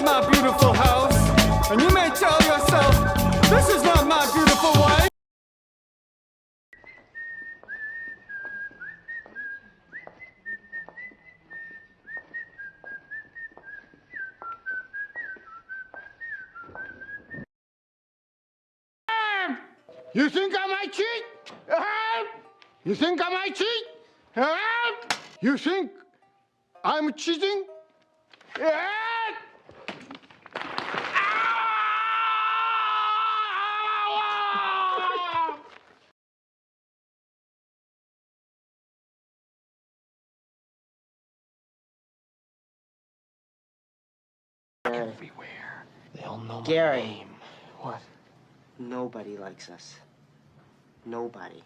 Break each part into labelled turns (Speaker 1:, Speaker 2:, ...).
Speaker 1: not my beautiful house. And you may tell yourself, this is not my beautiful wife.
Speaker 2: You think I might cheat? You think I might cheat? You think I'm cheating?
Speaker 3: Everywhere. They all know my
Speaker 4: Gary.
Speaker 3: name. What?
Speaker 4: Nobody likes us. Nobody.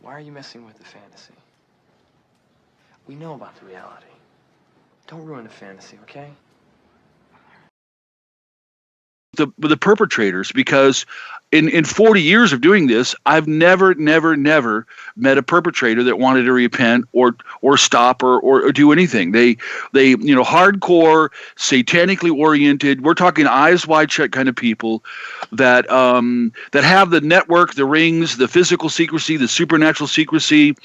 Speaker 3: Why are you messing with the fantasy? We know about the reality. Don't ruin the fantasy, okay?
Speaker 5: The perpetrators, because in 40 years of doing this, I've never met a perpetrator that wanted to repent or stop or do anything. They hardcore, satanically oriented. We're talking eyes wide shut kind of people that have the network, the rings, the physical secrecy, the supernatural secrecy,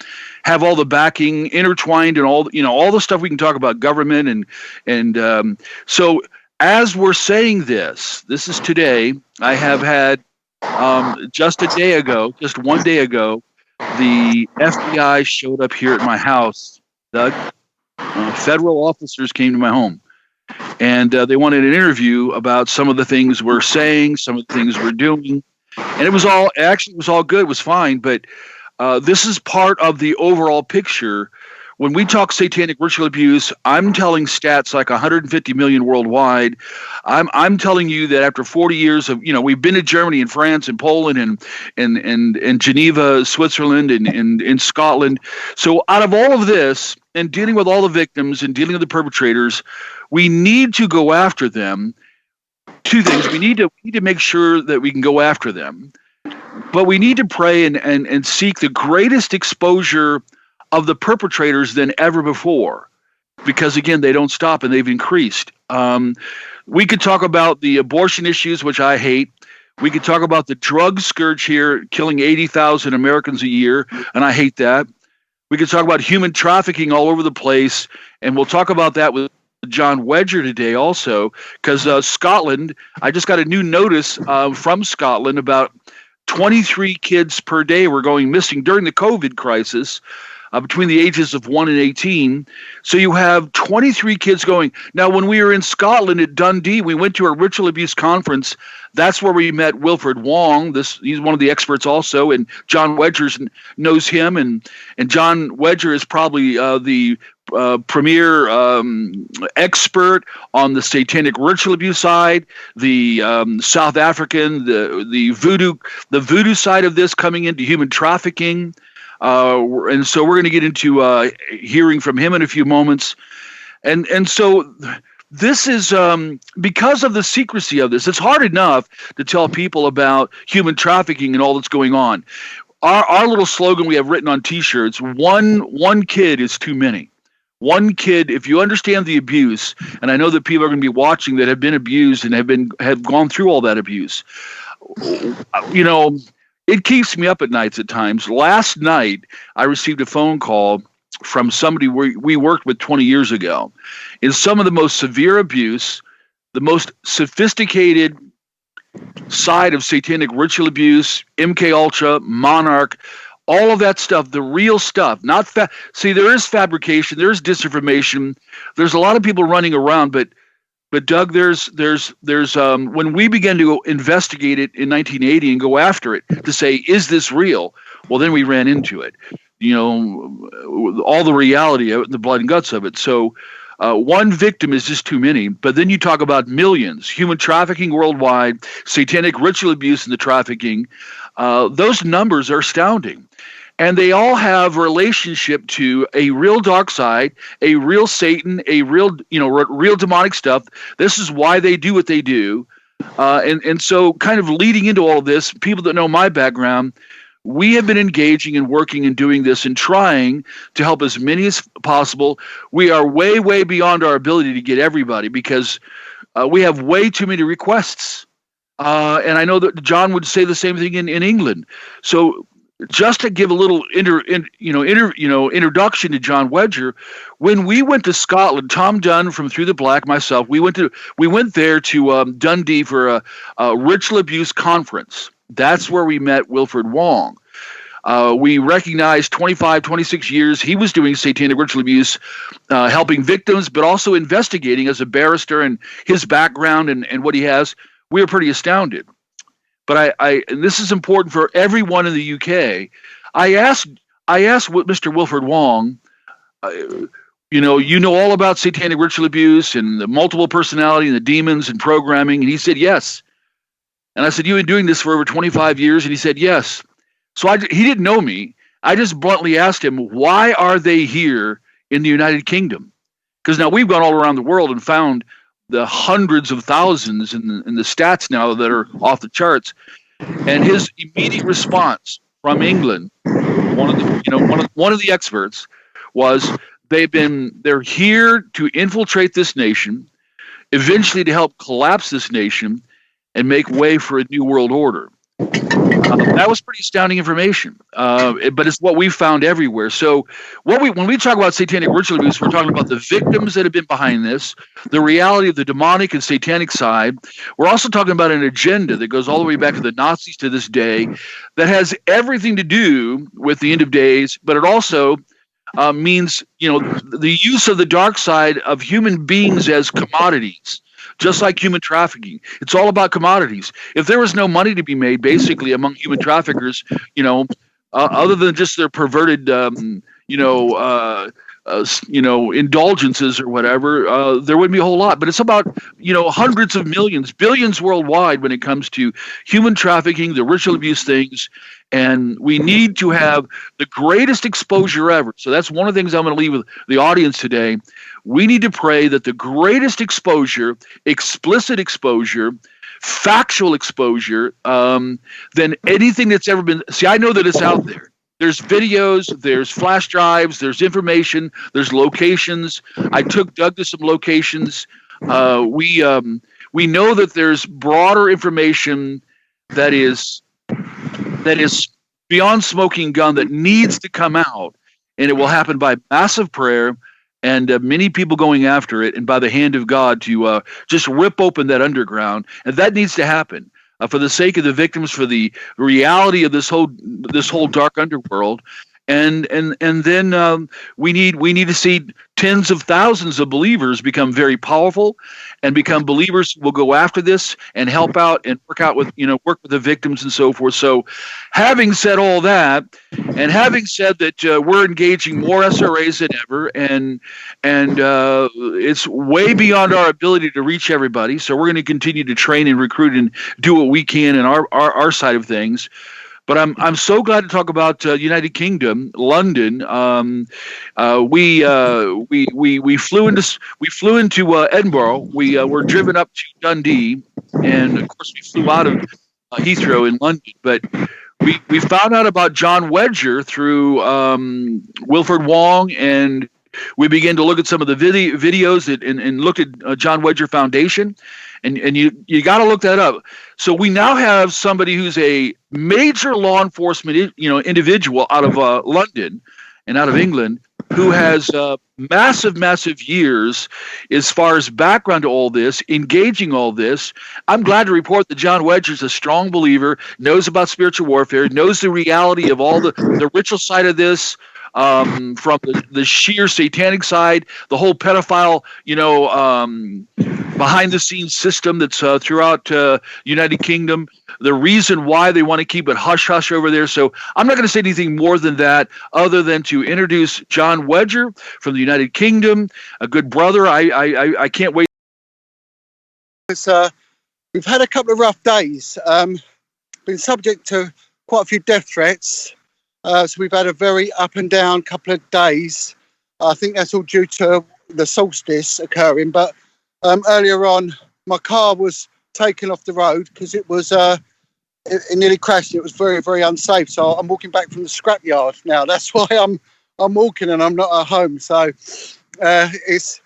Speaker 5: have all the backing intertwined, and all the stuff we can talk about government and so. As we're saying this is today. I have had just one day ago, the FBI showed up here at my house. Doug, federal officers came to my home, and they wanted an interview about some of the things we're saying, some of the things we're doing, and it was all good. It was fine, but this is part of the overall picture. When we talk satanic ritual abuse, I'm telling stats like 150 million worldwide. I'm telling you that after 40 years of, we've been to Germany and France and Poland and Geneva, Switzerland and in Scotland. So out of all of this and dealing with all the victims and dealing with the perpetrators, we need to go after them. Two things. We need to make sure that we can go after them, but we need to pray and seek the greatest exposure of the perpetrators than ever before, because again, they don't stop and they've increased. We could talk about the abortion issues, which I hate. We could talk about the drug scourge here, killing 80,000 Americans a year, and I hate that. We could talk about human trafficking all over the place, and we'll talk about that with John Wedger today also, because Scotland, I just got a new notice from Scotland about 23 kids per day were going missing during the COVID crisis. Between the ages of 1 and 18. So you have 23 kids going. Now, when we were in Scotland at Dundee, we went to a ritual abuse conference. That's where we met Wilfred Wong. He's one of the experts also, and John Wedger knows him. And John Wedger is probably the premier expert on the satanic ritual abuse side, the South African, the voodoo side of this, coming into human trafficking. And so we're going to get into hearing from him in a few moments. And so this is because of the secrecy of this, it's hard enough to tell people about human trafficking and all that's going on. Our little slogan we have written on T-shirts, one kid is too many. One kid, if you understand the abuse, and I know that people are going to be watching that have been abused and have gone through all that abuse, it keeps me up at nights at times. Last night, I received a phone call from somebody we worked with 20 years ago. In some of the most severe abuse, the most sophisticated side of satanic ritual abuse, MK Ultra, Monarch, all of that stuff, the real stuff. See, there is fabrication, there is disinformation. There's a lot of people running around, but Doug, there's when we began to investigate it in 1980 and go after it to say, is this real? Well, then we ran into it, all the reality of it, the blood and guts of it. So one victim is just too many. But then you talk about millions, human trafficking worldwide, satanic ritual abuse and the trafficking. Those numbers are astounding. And they all have relationship to a real dark side, a real Satan, a real, real demonic stuff. This is why they do what they do. And so kind of leading into all of this, people that know my background, we have been engaging and working and doing this and trying to help as many as possible. We are way, way beyond our ability to get everybody because we have way too many requests. And I know that John would say the same thing in England. So just to give a little introduction to John Wedger, when we went to Scotland, Tom Dunn from Through the Black, myself, we went there to Dundee for a ritual abuse conference. That's where we met Wilfred Wong. We recognized 25, 26 years he was doing satanic ritual abuse, helping victims, but also investigating as a barrister, and his background and what he has. We were pretty astounded. But and this is important for everyone in the UK. I asked Mr. Wilfred Wong, you know all about satanic ritual abuse and the multiple personality and the demons and programming, and he said yes. And I said, you've been doing this for over 25 years? And he said yes. So he didn't know me. I just bluntly asked him, why are they here in the United Kingdom? Because now we've gone all around the world and found the hundreds of thousands in the stats now that are off the charts. And his immediate response from England, one of the experts, was they're here to infiltrate this nation, eventually to help collapse this nation and make way for a new world order. That was pretty astounding information, but it's what we found everywhere. So when we talk about satanic ritual abuse, we're talking about the victims that have been behind this, the reality of the demonic and satanic side. We're also talking about an agenda that goes all the way back to the Nazis to this day that has everything to do with the end of days, but it also means, the use of the dark side of human beings as commodities. Just like human trafficking. It's all about commodities. If there was no money to be made, basically, among human traffickers, other than just their perverted, indulgences or whatever, there wouldn't be a whole lot. But it's about, hundreds of millions, billions worldwide when it comes to human trafficking, the ritual abuse things. And we need to have the greatest exposure ever. So that's one of the things I'm going to leave with the audience today. We need to pray that the greatest exposure, explicit exposure, factual exposure, than anything that's ever been. See, I know that it's out there. There's videos, there's flash drives, there's information, there's locations. I took Doug to some locations. We know that there's broader information that is beyond smoking gun that needs to come out, and it will happen by massive prayer and many people going after it, and by the hand of God to just rip open that underground. And that needs to happen for the sake of the victims, for the reality of this whole dark underworld. And then we need to see tens of thousands of believers become very powerful and become believers who will go after this and help out and work with the victims and so forth. So having said all that, and having said that we're engaging more SRAs than ever, and it's way beyond our ability to reach everybody. So we're going to continue to train and recruit and do what we can in our side of things. But I'm so glad to talk about United Kingdom, London. We flew into Edinburgh. We were driven up to Dundee, and of course we flew out of Heathrow in London. But we found out about John Wedger through Wilfred Wong, and we began to look at some of the videos and looked at John Wedger Foundation. And you got to look that up. So we now have somebody who's a major law enforcement, individual out of London and out of England, who has massive years as far as background to all this, engaging all this. I'm glad to report that John Wedger is a strong believer, knows about spiritual warfare, knows the reality of all the ritual side of this. From the sheer satanic side, the whole pedophile, behind the scenes system that's throughout United Kingdom, the reason why they want to keep it hush hush over there. So I'm not going to say anything more than that, other than to introduce John Wedger from the United Kingdom, a good brother. I can't wait.
Speaker 6: We've had a couple of rough days, been subject to quite a few death threats. So we've had a very up and down couple of days. I think that's all due to the solstice occurring. But earlier on, my car was taken off the road because it it nearly crashed. It was very, very unsafe. So I'm walking back from the scrapyard now. That's why I'm walking and I'm not at home. So this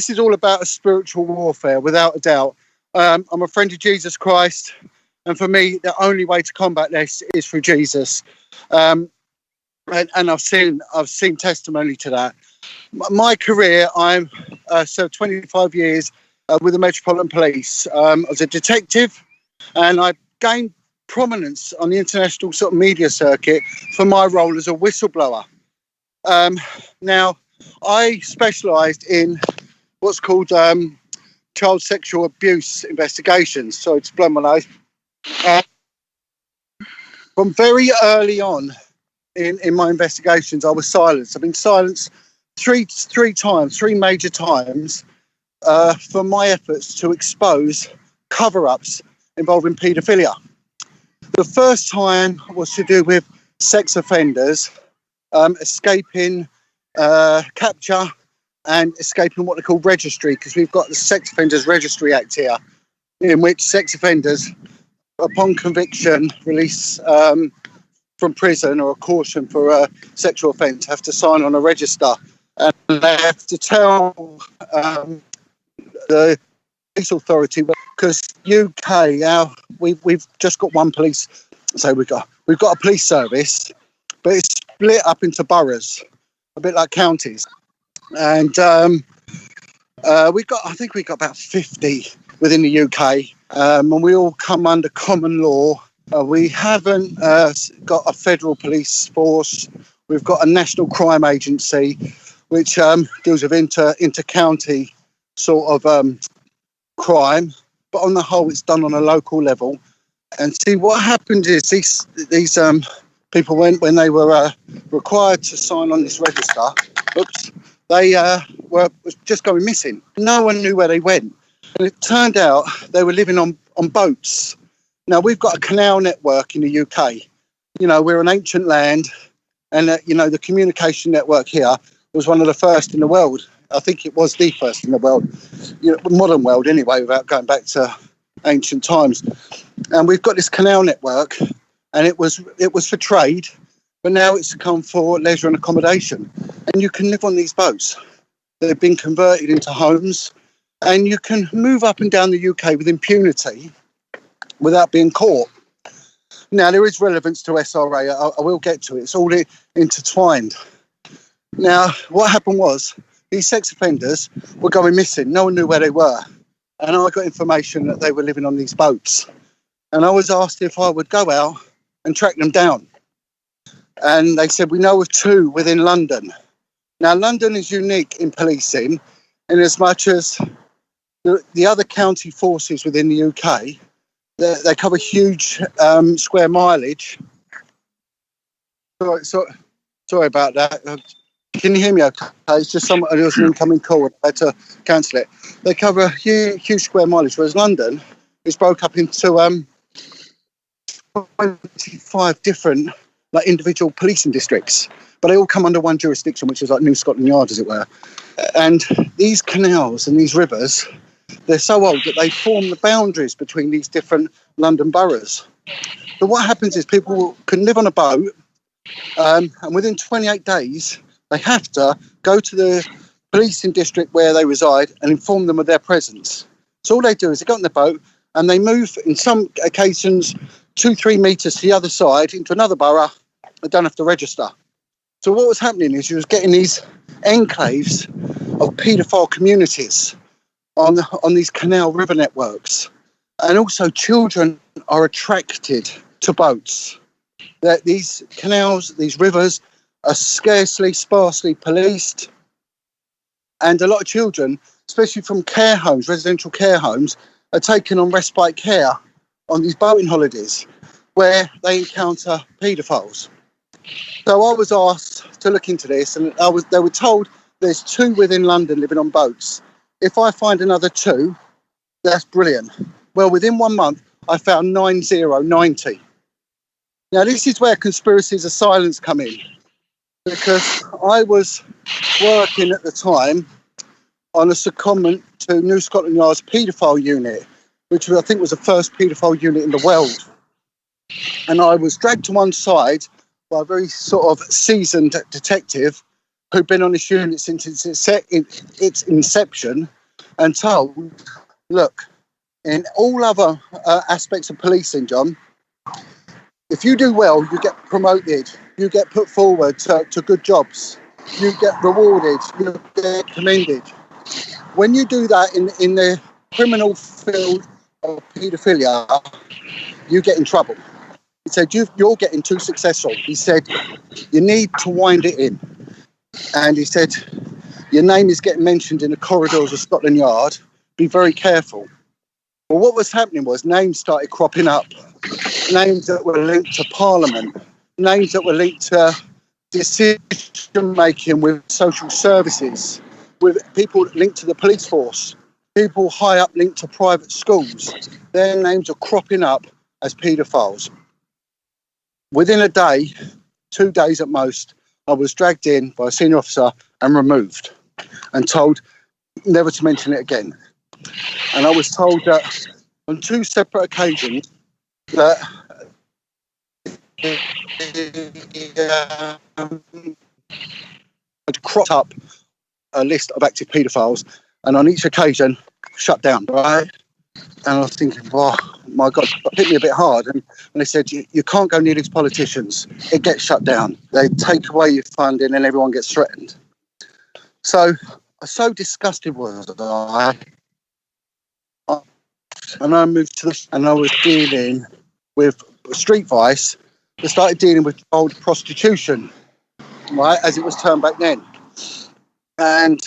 Speaker 6: is all about a spiritual warfare, without a doubt. I'm a friend of Jesus Christ, and for me, the only way to combat this is through Jesus. And I've seen testimony to that. My career, I'm served 25 years with the Metropolitan Police. I was a detective, and I gained prominence on the international sort of media circuit for my role as a whistleblower. Now, I specialised in what's called child sexual abuse investigations. Sorry to blow my nose. From very early on in my investigations, I was silenced. I've been silenced three major times for my efforts to expose cover-ups involving paedophilia. The first time was to do with sex offenders escaping capture and escaping what they call registry, because we've got the Sex Offenders Registry Act here, in which sex offenders, upon conviction, release from prison or a caution for a sexual offence, have to sign on a register, and they have to tell the police authority, because UK, we've just got one police, so we've got a police service, but it's split up into boroughs, a bit like counties, and I think we've got about 50 within the UK, and we all come under common law. We haven't got a federal police force. We've got a national crime agency, which deals with inter-county sort of crime, but on the whole, it's done on a local level. And see, what happened is these people, when they were required to sign on this register, they were just going missing. No one knew where they went, and it turned out they were living on boats. Now, we've got a canal network in the UK. You know, we're an ancient land, and the communication network here was one of the first in the world. I think it was the first in the world, modern world anyway, without going back to ancient times. And we've got this canal network, and it was for trade, but now it's come for leisure and accommodation. And you can live on these boats. They've been converted into homes, and you can move up and down the UK with impunity without being caught. Now, there is relevance to SRA. I will get to it. It's all intertwined. Now, what happened was these sex offenders were going missing. No one knew where they were. And I got information that they were living on these boats. And I was asked if I would go out and track them down. And they said, we know of 2 within London. Now, London is unique in policing in as much as the other county forces within the UK, they cover huge square mileage. Sorry about that. Can you hear me okay? It's just there was an incoming call. I had to cancel it. They cover a huge square mileage, whereas London is broke up into 25 different individual policing districts, but they all come under one jurisdiction, which is like New Scotland Yard, as it were. And these canals and these rivers, they're so old that they form the boundaries between these different London boroughs. But what happens is people can live on a boat, and within 28 days, they have to go to the policing district where they reside and inform them of their presence. So all they do is they get on the boat and they move, in some occasions, 2-3 metres to the other side into another borough. They don't have to register. So what was happening is you was getting these enclaves of paedophile communities on these canal river networks. And also children are attracted to boats. That these canals, these rivers are sparsely policed. And a lot of children, especially from care homes, residential care homes, are taken on respite care on these boating holidays where they encounter paedophiles. So I was asked to look into this, and they were told there's 2 within London living on boats. If I find another 2, that's brilliant. Well, within 1 month, I found 90. Now, this is where conspiracies of silence come in, because I was working at the time on a secondment to New Scotland Yard's paedophile unit, which I think was the first paedophile unit in the world. And I was dragged to one side by a very sort of seasoned detective who'd been on this unit since its inception and told, look, in all other aspects of policing, John, if you do well, you get promoted, you get put forward to good jobs, you get rewarded, you get commended. When you do that in the criminal field of paedophilia, you get in trouble. He said, you're getting too successful. He said, you need to wind it in. And he said, your name is getting mentioned in the corridors of Scotland Yard. Be very careful. Well, what was happening was names started cropping up. Names that were linked to Parliament. Names that were linked to decision-making with social services. With people linked to the police force. People high up linked to private schools. Their names are cropping up as paedophiles. Within a day, 2 days at most, I was dragged in by a senior officer and removed and told never to mention it again. And I was told that on 2 separate occasions that I'd cropped up a list of active paedophiles and on each occasion shut down, right? And I was thinking, oh, my God, it hit me a bit hard. And they said, you can't go near these politicians. It gets shut down. They take away your funding and everyone gets threatened. So disgusted was I. And I moved and I was dealing with street vice. I started dealing with old prostitution, right, as it was termed back then. And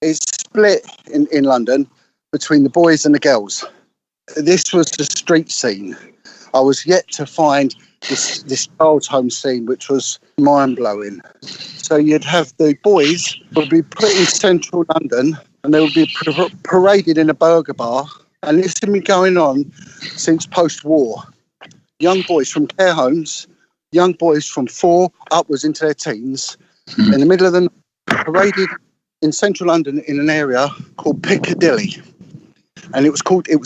Speaker 6: it's split in London between the boys and the girls. This was the street scene. I was yet to find this child's home scene, which was mind-blowing. So you'd have the boys would be put in central London and they would be paraded in a burger bar. And this had been going on since post-war. Young boys from care homes, young boys from 4 upwards into their teens, in the middle of the night, paraded in central London in an area called Piccadilly. And it was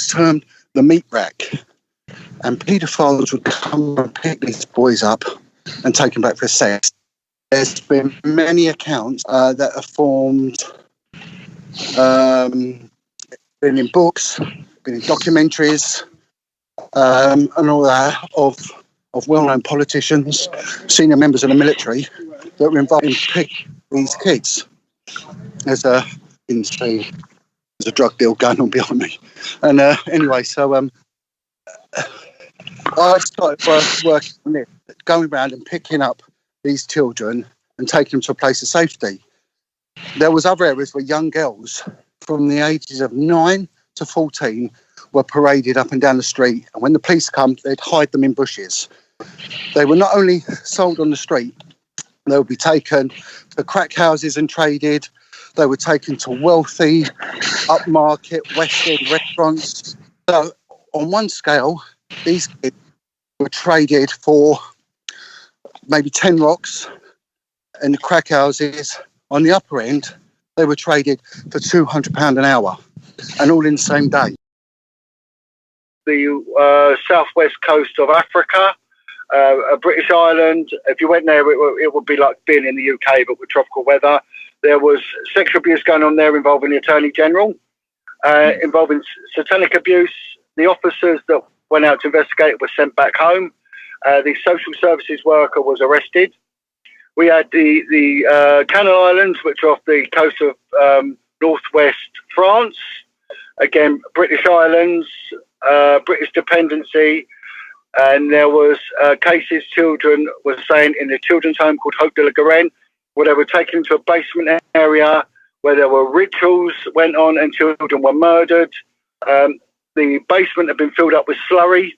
Speaker 6: termed the meat rack. And paedophiles would come and pick these boys up and take them back for sex. There's been many accounts that are formed, been in books, been in documentaries, and all that of well-known politicians, senior members of the military that were involved in picking these kids. There's a drug deal going on behind me. And anyway, so I started working on this, going around and picking up these children and taking them to a place of safety. There was other areas where young girls from the ages of 9 to 14 were paraded up and down the street. And when the police come, they'd hide them in bushes. They were not only sold on the street, they would be taken to crack houses and traded. They were taken to wealthy, upmarket, West End restaurants. So on one scale, these kids were traded for maybe 10 rocks in the crack houses. On the upper end, they were traded for £200 an hour, and all in the same day. The southwest coast of Africa, a British island. If you went there, it would be like being in the UK, but with tropical weather. There was sexual abuse going on there involving the Attorney General, involving satanic abuse. The officers that went out to investigate were sent back home. The social services worker was arrested. We had the Canary Islands, which are off the coast of northwest France. Again, British islands, British dependency. And there was cases children were saying in the children's home called Hope de la Garenne, where they were taken to a basement area where there were rituals went on and children were murdered. The basement had been filled up with slurry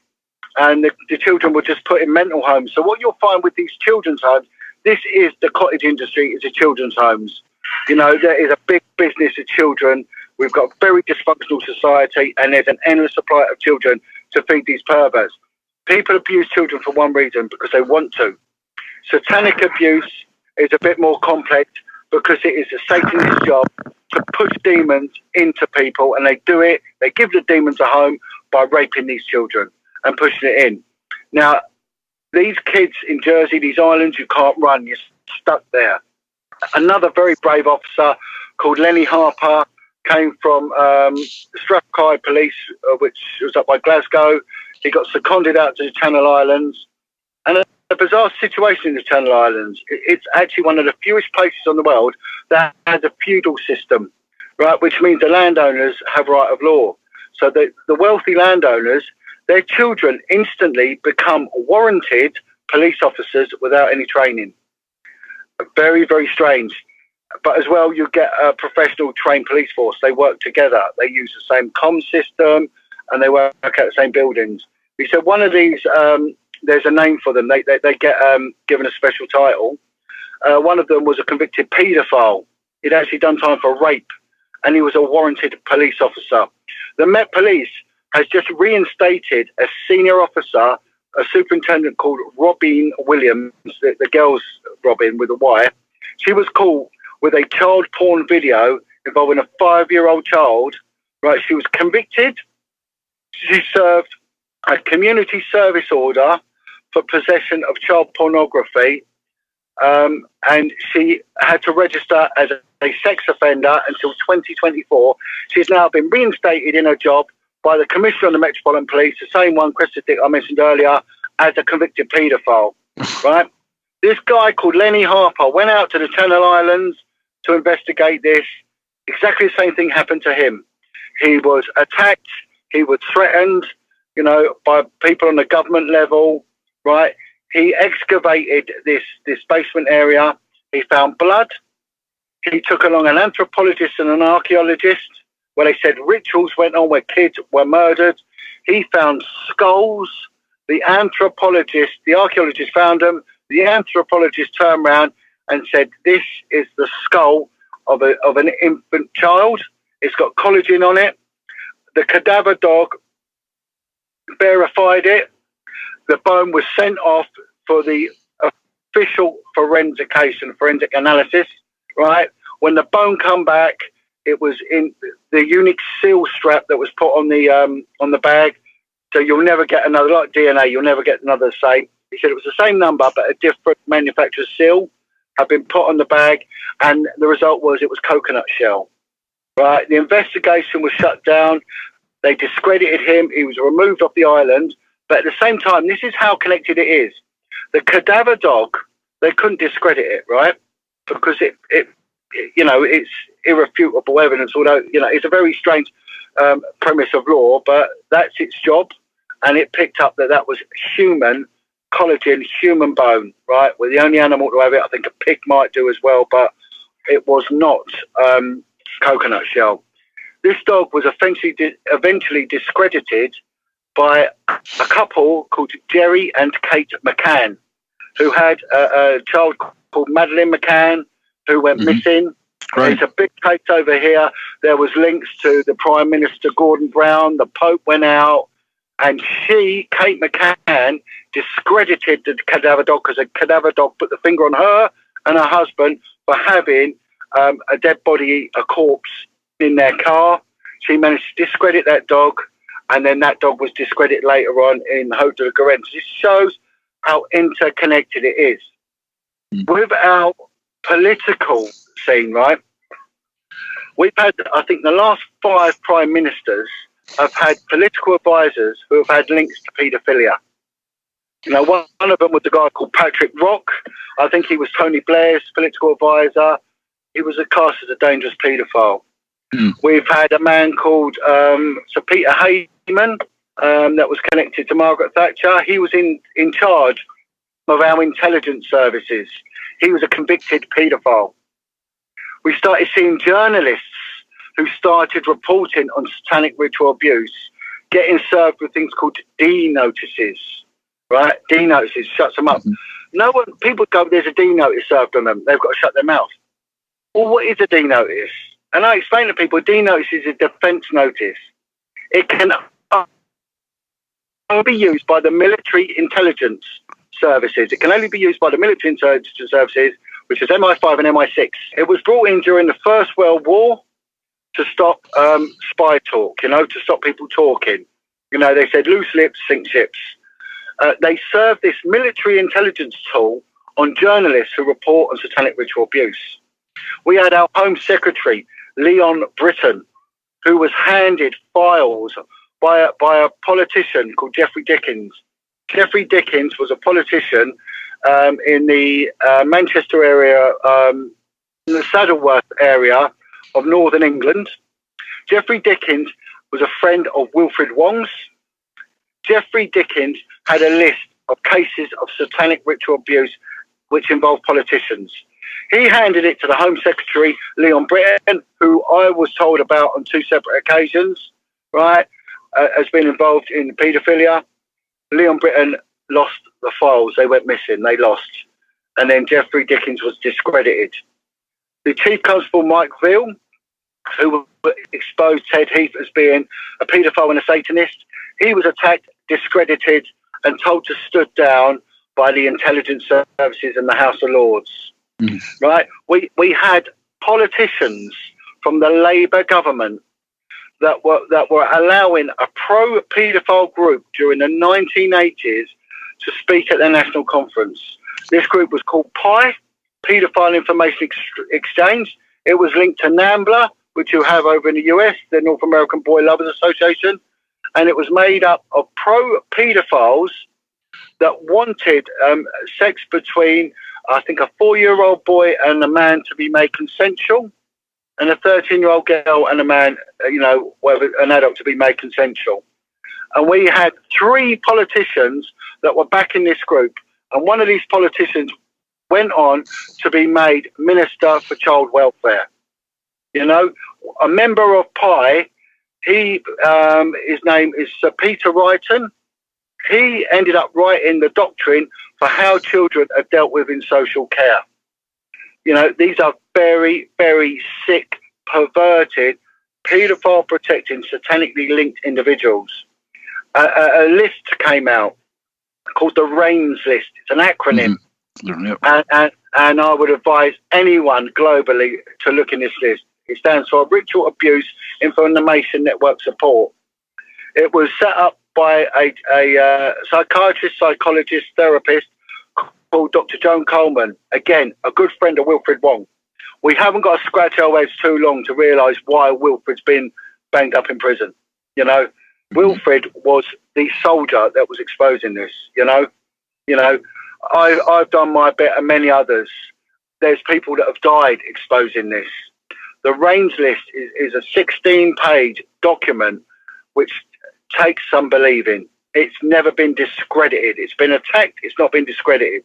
Speaker 6: and the children were just put in mental homes. So what you'll find with these children's homes, this is the cottage industry, is the children's homes. You know, there is a big business of children. We've got a very dysfunctional society and there's an endless supply of children to feed these perverts. People abuse children for one reason, because they want to. Satanic abuse is a bit more complex because it is a Satanist job to push demons into people, and they do it. They give the demons a home
Speaker 7: by raping these children and pushing it in. Now, these kids in Jersey, these islands, you can't run. You're stuck there. Another very brave officer called Lenny Harper came from Strathclyde Police, which was up by Glasgow. He got seconded out to the Channel Islands. And a bizarre situation in the Channel Islands. It's actually one of the fewest places on the world that has a feudal system, right? Which means the landowners have right of law. So the wealthy landowners, their children instantly become warranted police officers without any training. Very, very strange. But as well, you get a professional trained police force. They work together. They use the same comm system and they work at the same buildings. He said one of these, there's a name for them. They get given a special title. One of them was a convicted paedophile. He'd actually done time for rape and he was a warranted police officer. The Met Police has just reinstated a senior officer, a superintendent called Robin Williams, the girl's Robin with a Y. She was caught with a child porn video involving a 5-year-old child. Right, she was convicted. She served a community service order for possession of child pornography, and she had to register as a sex offender until 2024. She's now been reinstated in her job by the Commissioner of the Metropolitan Police, the same one, Christopher Dick, I mentioned earlier, as a convicted paedophile, right? This guy called Lenny Harper went out to the Channel Islands to investigate this. Exactly the same thing happened to him. He was attacked, he was threatened, you know, by people on the government level, right? He excavated this basement area. He found blood. He took along an anthropologist and an archaeologist where they said rituals went on where kids were murdered. He found skulls. The archaeologist found them. The anthropologist turned around and said, this is the skull of an infant child. It's got collagen on it. The cadaver dog verified it. The bone was sent off for the official forensic analysis, right? When the bone come back, it was in the unique seal strap that was put on the bag. So you'll never get another, like DNA, you'll never get another same. He said it was the same number, but a different manufacturer's seal had been put on the bag, and the result was it was coconut shell. Right? The investigation was shut down. They discredited him. He was removed off the island. But at the same time, this is how connected it is. The cadaver dog, they couldn't discredit it, right? Because it you know, it's irrefutable evidence, although, you know, it's a very strange premise of law, but that's its job. And it picked up that was human collagen, human bone, right? We're the only animal to have it. I think a pig might do as well, but it was not coconut shell. This dog was eventually discredited by a couple called Jerry and Kate McCann, who had a child called Madeleine McCann, who went missing. Right. There's a big case over here. There was links to the Prime Minister Gordon Brown. The Pope went out, and Kate McCann, discredited the cadaver dog because a cadaver dog put the finger on her and her husband for having a dead body, a corpse in their car. She managed to discredit that dog, and then that dog was discredited later on in Haute de la Garenne. This shows how interconnected it is. With our political scene, right? We've had, I think, the last 5 prime ministers have had political advisors who have had links to paedophilia. You know, one of them was a guy called Patrick Rock. I think he was Tony Blair's political advisor. He was cast as a dangerous paedophile. We've had a man called Sir Peter Heyman that was connected to Margaret Thatcher. He was in charge of our intelligence services. He was a convicted paedophile. We started seeing journalists who started reporting on satanic ritual abuse getting served with things called D notices, right? D notices shuts them up. No one, people go, there's a D notice served on them. They've got to shut their mouth. Well, what is a D notice? And I explain to people, D notice is a defence notice. It can only be used by the military intelligence services. It can only be used by the military intelligence services, which is MI5 and MI6. It was brought in during the First World War to stop spy talk, you know, to stop people talking. You know, they said loose lips sink ships. They served this military intelligence tool on journalists who report on satanic ritual abuse. We had our Home Secretary, Leon Britton, who was handed files by a politician called Geoffrey Dickens. Geoffrey Dickens was a politician in the Manchester area, in the Saddleworth area of northern England. Geoffrey Dickens was a friend of Wilfred Wong's. Geoffrey Dickens had a list of cases of satanic ritual abuse which involved politicians. He handed it to the Home Secretary, Leon Britton, who I was told about on 2 separate occasions, right, has been involved in paedophilia. Leon Britton lost the files. They went missing. They lost. And then Geoffrey Dickens was discredited. The Chief Constable, Mike Veal, who exposed Ted Heath as being a paedophile and a Satanist, he was attacked, discredited, and told to stood down by the intelligence services and the House of Lords. Right? We had politicians from the Labour government that were allowing a pro-paedophile group during the 1980s to speak at the national conference. This group was called PI, Paedophile Information Exchange. It was linked to NAMBLA, which you have over in the US, the North American Boy Lovers Association, and it was made up of pro-paedophiles that wanted sex between, I think, a 4-year-old boy and a man to be made consensual, and a 13-year-old girl and a man, you know, an adult to be made consensual. And we had 3 politicians that were backing this group, and one of these politicians went on to be made Minister for Child Welfare. You know, a member of PI, his name is Sir Peter Wrighton. He ended up writing the doctrine for how children are dealt with in social care. You know, these are very, very sick, perverted, paedophile protecting, satanically linked individuals. A list came out called the RAINS list. It's an acronym. And I would advise anyone globally to look in this list. It stands for Ritual Abuse Information Network Support. It was set up by a psychiatrist, psychologist, therapist called Dr. Joan Coleman. Again, a good friend of Wilfred Wong. We haven't got to scratch our heads too long to realise why Wilfred's been banged up in prison. You know, Wilfred was the soldier that was exposing this. You know, I've done my bit and many others. There's people that have died exposing this. The RAINS list is a 16-page document which takes some believing. It's never been discredited. It's been attacked. It's not been discredited.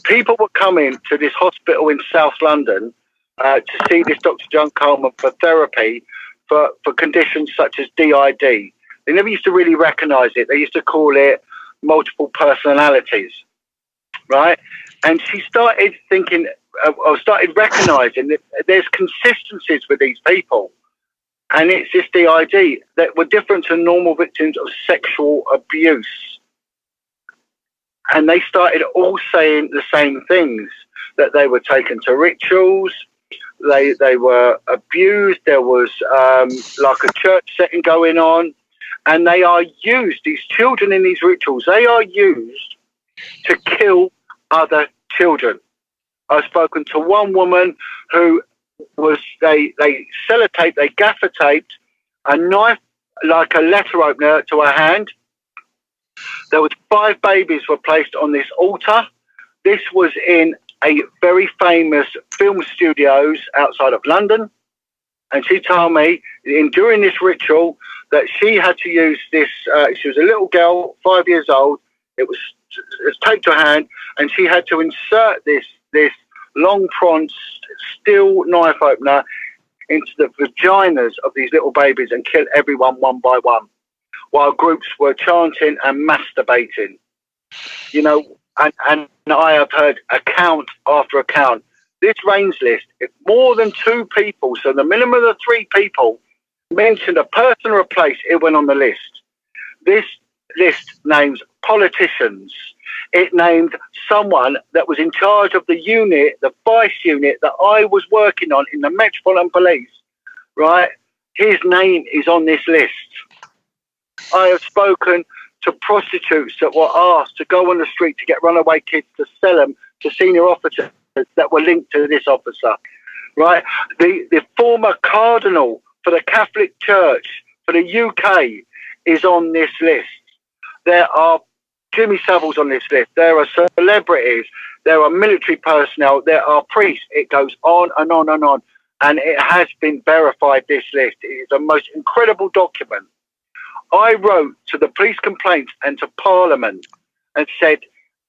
Speaker 7: People were coming to this hospital in South London to see this Dr. John Coleman for therapy for conditions such as DID. They never used to really recognise it. They used to call it multiple personalities, right? And she started thinking, or started recognising that there's consistencies with these people. And it's this DID that were different to normal victims of sexual abuse. And they started all saying the same things, that they were taken to rituals, they were abused, there was like a church setting going on, and they are used, these children in these rituals, they are used to kill other children. I've spoken to one woman who was, they sellotape, they gaffer taped a knife like a letter opener to her hand. There was 5 babies were placed on this altar. This was in a very famous film studios outside of London. And she told me during this ritual that she had to use this, she was a little girl, 5 years old. It was taped to her hand, and she had to insert this long pronged steel knife opener into the vaginas of these little babies and kill everyone one by one, while groups were chanting and masturbating. You know, and I have heard account after account. This RAINS list, if more than 2 people, so the minimum of 3 people, mentioned a person or a place, it went on the list. This list names politicians. It named someone that was in charge of the unit, the vice unit that I was working on in the Metropolitan Police, right? His name is on this list. I have spoken to prostitutes that were asked to go on the street to get runaway kids to sell them to senior officers that were linked to this officer, right? The former cardinal for the Catholic Church for the UK is on this list. There are Jimmy Savile's on this list. There are celebrities. There are military personnel. There are priests. It goes on and on and on. And it has been verified, this list. It is the most incredible document. I wrote to the police complaints and to Parliament and said,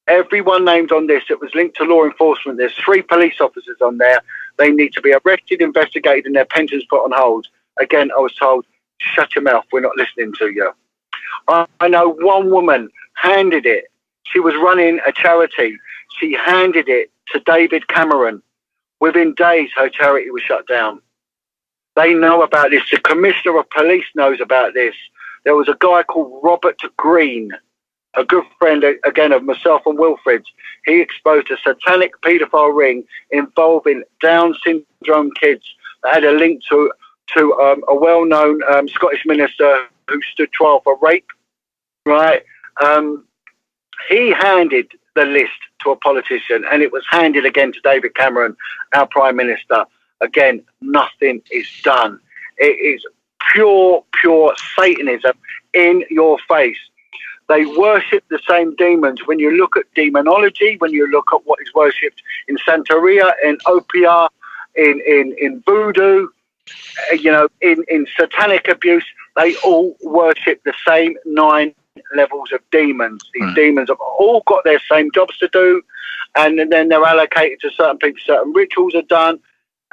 Speaker 7: everyone named on this that was linked to law enforcement, there's 3 police officers on there. They need to be arrested, investigated, and their pensions put on hold. Again, I was told, shut your mouth, we're not listening to you. I know one woman handed it. She was running a charity. She handed it to David Cameron. Within days, her charity was shut down. They know about this. The Commissioner of Police knows about this. There was a guy called Robert Green, a good friend, again, of myself and Wilfred's. He exposed a satanic paedophile ring involving Down syndrome kids that had a link to a well-known Scottish minister who stood trial for rape, right? He handed the list to a politician, and it was handed again to David Cameron, our Prime Minister. Again, nothing is done. It is pure Satanism in your face. They worship the same demons. When you look at demonology, when you look at what is worshipped in Santeria, in Opia, in voodoo, in satanic abuse, they all worship the same 9 levels of demons. These demons have all got their same jobs to do, and then they're allocated to certain people. Certain rituals are done,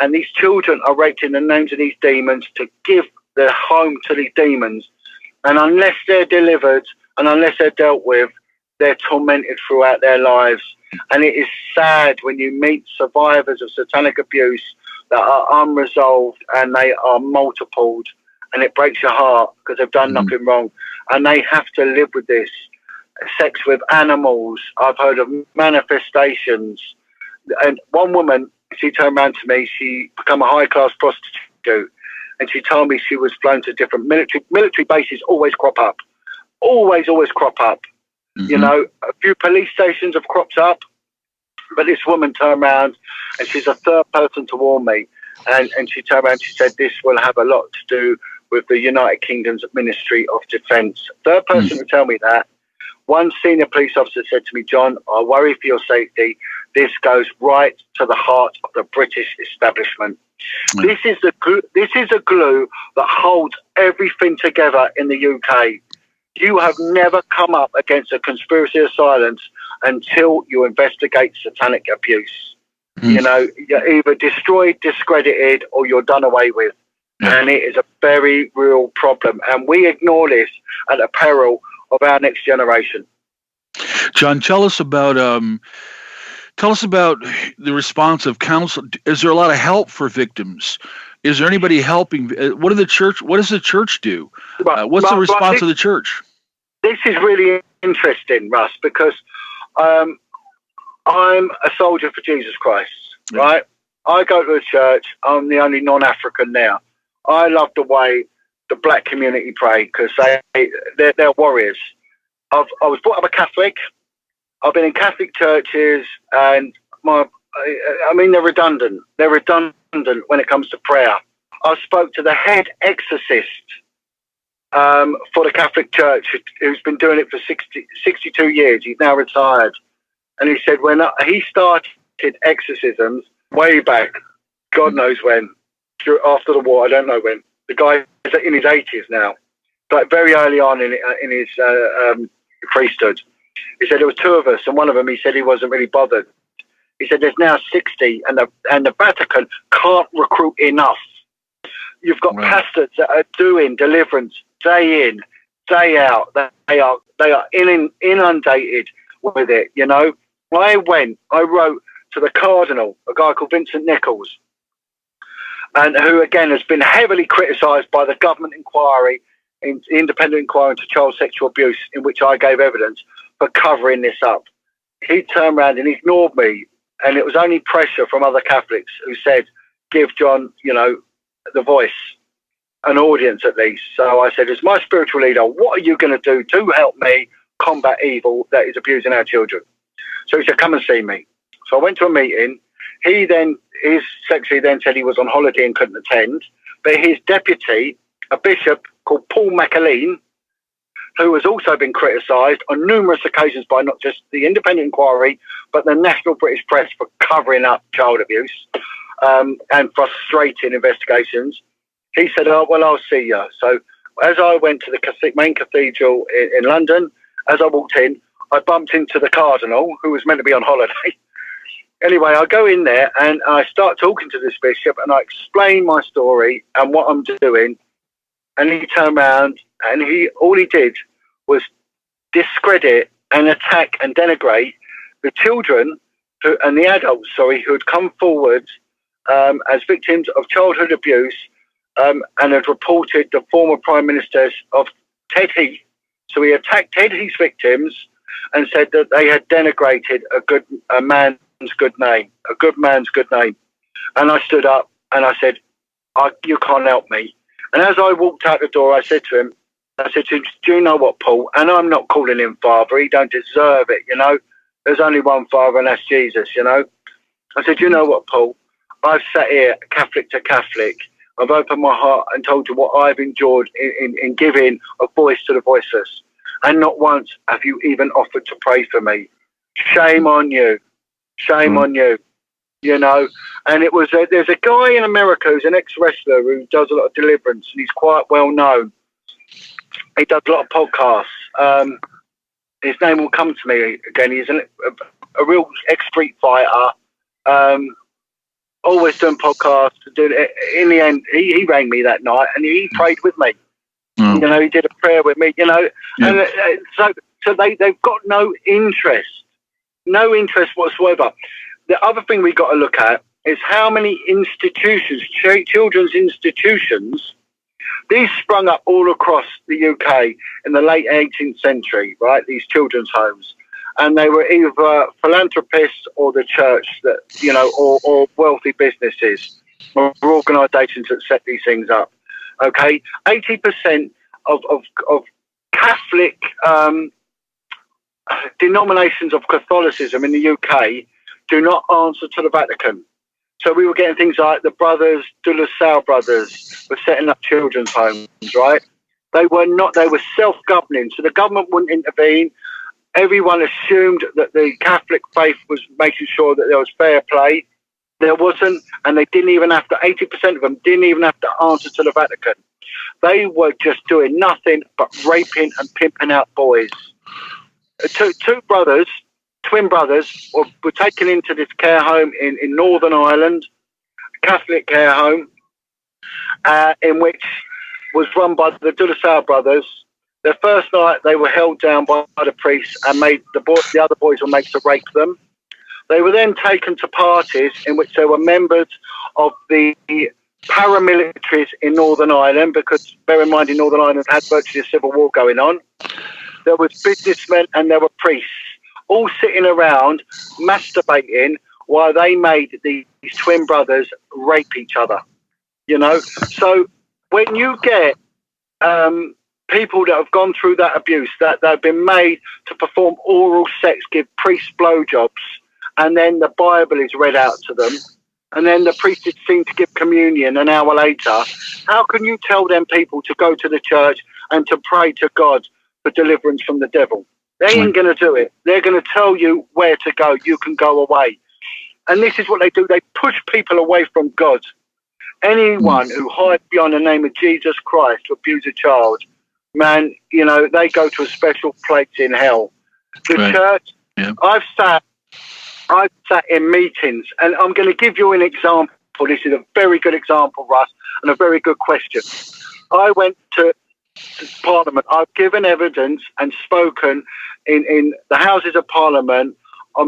Speaker 7: and these children are raped in the names of these demons to give their home to these demons. And unless they're delivered and unless they're dealt with, they're tormented throughout their lives. And it is sad when you meet survivors of satanic abuse that are unresolved and they are multiplied, and it breaks your heart because they've done nothing wrong, and they have to live with this. Sex with animals. I've heard of manifestations. And one woman, she turned around to me, she became a high-class prostitute, and she told me she was flown to different military bases. Always crop up. Always crop up. You know, a few police stations have cropped up, but this woman turned around, and she's a third person to warn me. And she turned around and she said, this will have a lot to do with the United Kingdom's Ministry of Defence. Third person to tell me that. One senior police officer said to me, John, I worry for your safety. This goes right to the heart of the British establishment. This is a glue that holds everything together in the UK. You have never come up against a conspiracy of silence until you investigate satanic abuse. You know, you're either destroyed, discredited, or you're done away with. And it is a very real problem. And we ignore this at the peril of our next generation.
Speaker 5: John, tell us about the response of counsel. Is there a lot of help for victims? Is there anybody helping? What does the church do? What's the response of the church?
Speaker 7: This is really interesting, Russ, because I'm a soldier for Jesus Christ, right? I go to a church. I'm the only non-African now. I love the way the black community pray because they're warriors. I was brought up a Catholic. I've been in Catholic churches, and they're redundant. They're redundant when it comes to prayer. I spoke to the head exorcist for the Catholic Church, who's been doing it for 62 years. He's now retired. And he said when he started exorcisms way back, God knows when, after the war, I don't know when. The guy is in his 80s now, like very early on in his priesthood. He said there was 2 of us, and one of them, he said he wasn't really bothered. He said there's now 60, and the Vatican can't recruit enough. You've got pastors that are doing deliverance day in, day out. They are inundated with it. You know, I wrote to the Cardinal, a guy called Vincent Nichols, and who again has been heavily criticised by the government inquiry, independent inquiry into child sexual abuse, in which I gave evidence, for covering this up. He turned around and ignored me, and it was only pressure from other Catholics who said, give John, the voice. an audience at least. So I said, as my spiritual leader, what are you going to do to help me combat evil that is abusing our children? So he said, come and see me. So I went to a meeting. His secretary then said he was on holiday and couldn't attend, but his deputy, a bishop called Paul McAleen, who has also been criticised on numerous occasions by not just the Independent Inquiry, but the National British Press for covering up child abuse and frustrating investigations. He said, oh, well, I'll see you. So as I went to the main cathedral in London, as I walked in, I bumped into the Cardinal, who was meant to be on holiday. Anyway, I go in there and I start talking to this bishop and I explain my story and what I'm doing. And he turned around and all he did was discredit and attack and denigrate the children and the adults, who had come forward as victims of childhood abuse and had reported the former Prime Minister of Ted Heath. So he attacked Ted Heath's victims and said that they had denigrated a man's good name. And I stood up and I said, you can't help me. And as I walked out the door, I said to him, do you know what, Paul? And I'm not calling him father. He don't deserve it, you know. There's only one father, and that's Jesus, you know. I said, you know what, Paul? I've sat here, Catholic to Catholic. I've opened my heart and told you what I've enjoyed in giving a voice to the voiceless. And not once have you even offered to pray for me. Shame on you. Shame on you. You know, and it was there's a guy in America who's an ex-wrestler who does a lot of deliverance, and he's quite well known. He does a lot of podcasts. His name will come to me again. He's a real ex-street fighter. Always doing podcasts. In the end, he rang me that night and he prayed with me. You know, he did a prayer with me. You know, and so they've got no interest whatsoever. The other thing we got to look at is how many institutions, children's institutions, these sprung up all across the UK in the late 18th century, right? These children's homes. And they were either philanthropists or the church that, you know, or wealthy businesses or organisations that set these things up. Okay? 80% of Catholic denominations of Catholicism in the UK do not answer to the Vatican. So we were getting things like the brothers, De La Salle brothers, were setting up children's homes, right? They were self-governing, so the government wouldn't intervene. Everyone assumed that the Catholic faith was making sure that there was fair play. There wasn't, and they didn't even have to, 80% of them didn't even have to answer to the Vatican. They were just doing nothing but raping and pimping out boys. Two brothers, twin brothers, were taken into this care home in Northern Ireland, Catholic care home, in which was run by the De La Salle brothers. The first night they were held down by the priests and the other boys were made to rape them. They were then taken to parties in which they were members of the paramilitaries in Northern Ireland, because bear in mind in Northern Ireland had virtually a civil war going on. There was businessmen and there were priests all sitting around masturbating while they made these twin brothers rape each other, you know. So when you get people that have gone through that abuse, that they've been made to perform oral sex, give priests blowjobs, and then the Bible is read out to them, and then the priest is seen to give communion an hour later, how can you tell them people to go to the church and to pray to God for deliverance from the devil? They ain't going to do it. They're going to tell you where to go. You can go away. And this is what they do. They push people away from God. Anyone who hides behind the name of Jesus Christ to abuse a child, man, you know, they go to a special place in hell. The church, I've sat in meetings, and I'm going to give you an example. This is a very good example, Russ, and a very good question. I went to Parliament. I've given evidence and spoken in the Houses of Parliament, I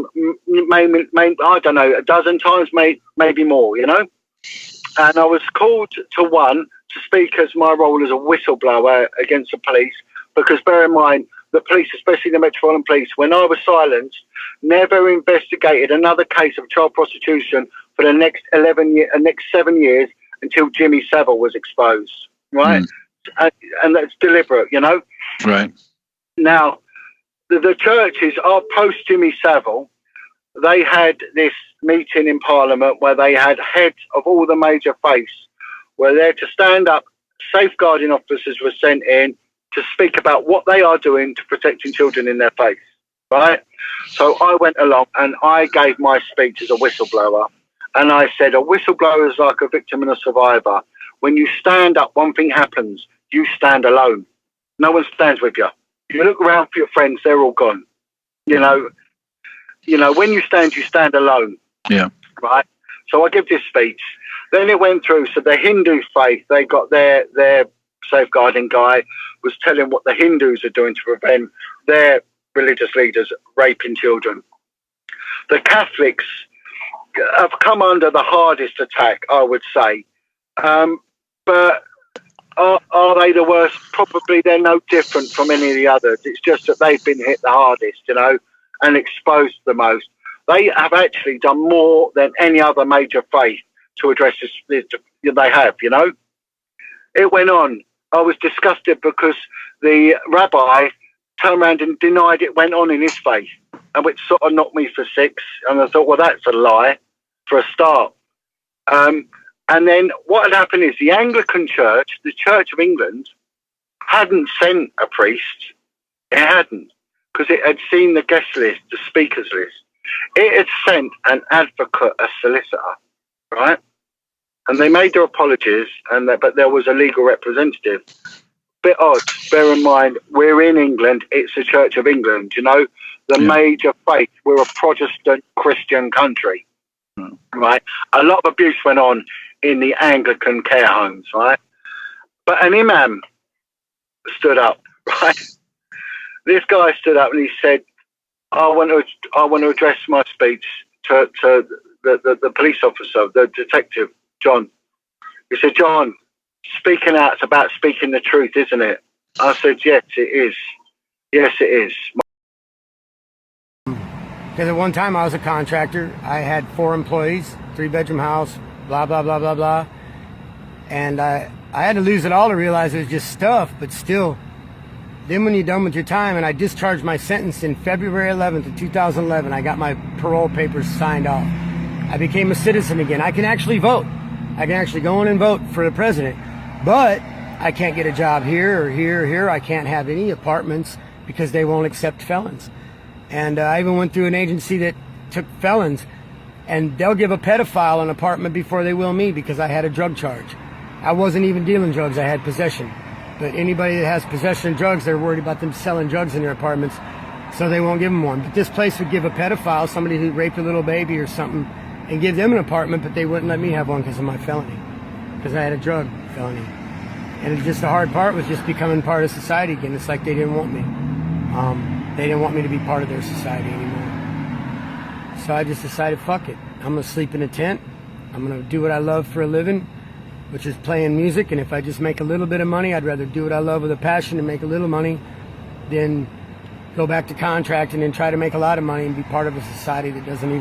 Speaker 7: don't know, a dozen times, maybe more, you know. And I was called to one to speak as my role as a whistleblower against the police, because bear in mind, the police, especially the Metropolitan Police, when I was silenced, never investigated another case of child prostitution for the next 7 years until Jimmy Savile was exposed. right? And that's deliberate, you know.
Speaker 5: Right.
Speaker 7: Now, the churches are post Jimmy Savile. They had this meeting in Parliament where they had heads of all the major faiths were there to stand up. Safeguarding officers were sent in to speak about what they are doing to protecting children in their faith, right? So I went along and I gave my speech as a whistleblower. And I said, a whistleblower is like a victim and a survivor. When you stand up, one thing happens. You stand alone. No one stands with you. You look around for your friends, they're all gone. You know, when you stand alone.
Speaker 5: Yeah.
Speaker 7: Right? So I give this speech. Then it went through. So the Hindu faith, they got their safeguarding guy was telling what the Hindus are doing to prevent their religious leaders raping children. The Catholics have come under the hardest attack, I would say. But are they the worst? Probably they're no different from any of the others. It's just that they've been hit the hardest, you know, and exposed the most. They have actually done more than any other major faith to address this. They have, you know. It went on. I was disgusted because the rabbi turned around and denied it went on in his faith, and which sort of knocked me for six. And I thought, well, that's a lie for a start. And then what had happened is the Anglican Church, the Church of England, hadn't sent a priest. It hadn't, because it had seen the guest list, the speakers list. It had sent an advocate, a solicitor, right? And they made their apologies, but there was a legal representative. Bit odd. Bear in mind, we're in England. It's the Church of England, you know, the major faith. We're a Protestant Christian country, right? A lot of abuse went on in the Anglican care homes, right? But an imam stood up, right? This guy stood up and he said, I want to address my speech to the police officer, the detective, John. He said, John, speaking out is about speaking the truth, isn't it? I said, yes, it is. Yes, it is.
Speaker 8: Because at one time I was a contractor. I had 4 employees, 3-bedroom house, blah, blah, blah, blah, blah. And I had to lose it all to realize it was just stuff, but still. Then when you're done with your time, and I discharged my sentence in February 11th of 2011, I got my parole papers signed off. I became a citizen again. I can actually vote. I can actually go in and vote for the president. But I can't get a job here or here or here. I can't have any apartments because they won't accept felons. And I even went through an agency that took felons, and they'll give a pedophile an apartment before they will me because I had a drug charge. I wasn't even dealing drugs. I had possession. But anybody that has possession of drugs, they're worried about them selling drugs in their apartments, so they won't give them one. But this place would give a pedophile, somebody who raped a little baby or something, and give them an apartment, but they wouldn't let me have one because of my felony, because I had a drug felony. And just the hard part was just becoming part of society again. It's like they didn't want me. They didn't want me to be part of their society anymore. So I just decided, fuck it. I'm going to sleep in a tent. I'm going to do what I love for a living, which is playing music. And if I just make a little bit of money, I'd rather do what I love with a passion and make a little money than go back to contracting and try to make a lot of money and be part of a society that doesn't even